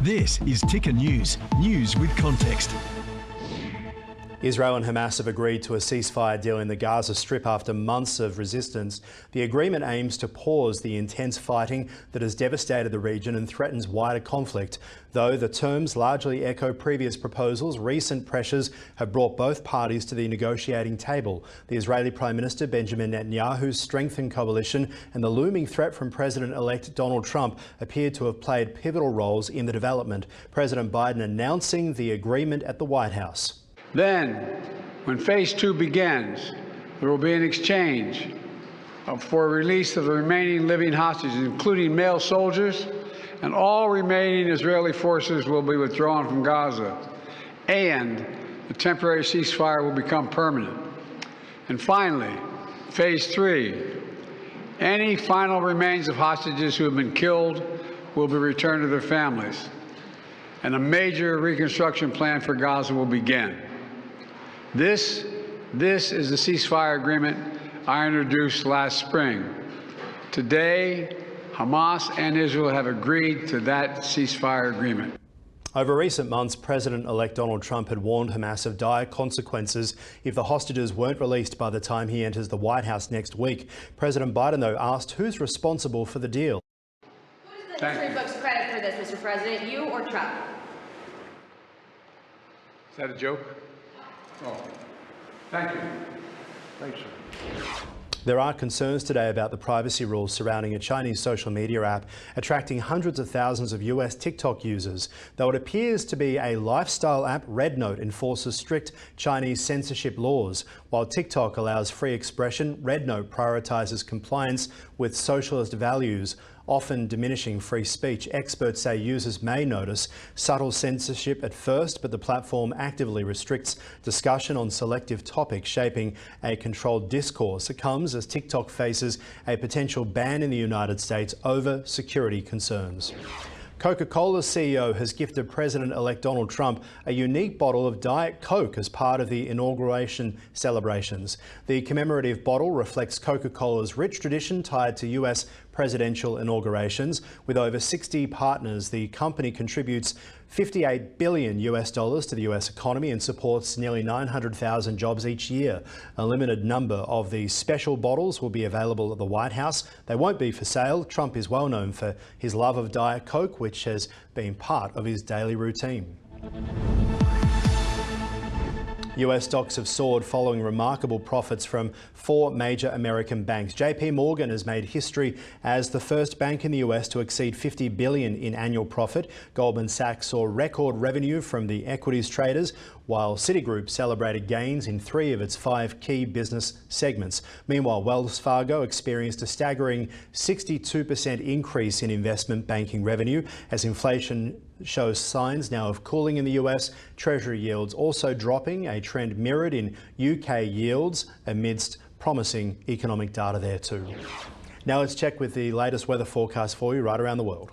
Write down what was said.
This is Ticker News, news with context. Israel and Hamas have agreed to a ceasefire deal in the Gaza Strip after months of resistance. The agreement aims to pause the intense fighting that has devastated the region and threatens wider conflict. Though the terms largely echo previous proposals, recent pressures have brought both parties to the negotiating table. The Israeli Prime Minister Benjamin Netanyahu's strengthened coalition and the looming threat from President-elect Donald Trump appeared to have played pivotal roles in the development. President Biden announcing the agreement at the White House. Then, when phase 2 begins, there will be an exchange for release of the remaining living hostages, including male soldiers, and all remaining Israeli forces will be withdrawn from Gaza, and the temporary ceasefire will become permanent. And finally, phase 3, any final remains of hostages who have been killed will be returned to their families, and a major reconstruction plan for Gaza will begin. This is the ceasefire agreement I introduced last spring. Today, Hamas and Israel have agreed to that ceasefire agreement. Over recent months, President-elect Donald Trump had warned Hamas of dire consequences if the hostages weren't released by the time he enters the White House next week. President Biden, though, asked who's responsible for the deal. Who does the history books credit for this, Mr. President, you or Trump? Is that a joke? Oh, thank you. Thanks, sir. There are concerns today about the privacy rules surrounding a Chinese social media app attracting hundreds of thousands of US TikTok users. Though it appears to be a lifestyle app, Red Note enforces strict Chinese censorship laws. While TikTok allows free expression, Red Note prioritizes compliance with socialist values, often diminishing free speech. Experts say users may notice subtle censorship at first, but the platform actively restricts discussion on selective topics, shaping a controlled discourse. It comes as TikTok faces a potential ban in the United States over security concerns. Coca-Cola's CEO has gifted President-elect Donald Trump a unique bottle of Diet Coke as part of the inauguration celebrations. The commemorative bottle reflects Coca-Cola's rich tradition tied to US presidential inaugurations. With over 60 partners, the company contributes $58 billion to the US economy and supports nearly 900,000 jobs each year. A limited number of these special bottles will be available at the White House. They won't be for sale. Trump is well known for his love of Diet Coke, which has been part of his daily routine. US stocks have soared following remarkable profits from 4 major American banks. JP Morgan has made history as the first bank in the US to exceed $50 billion in annual profit. Goldman Sachs saw record revenue from the equities traders, while Citigroup celebrated gains in 3 of its 5 key business segments. Meanwhile, Wells Fargo experienced a staggering 62% increase in investment banking revenue as inflation shows signs now of cooling in the US. Treasury yields also dropping, a trend mirrored in UK yields amidst promising economic data there too. Now let's check with the latest weather forecast for you right around the world.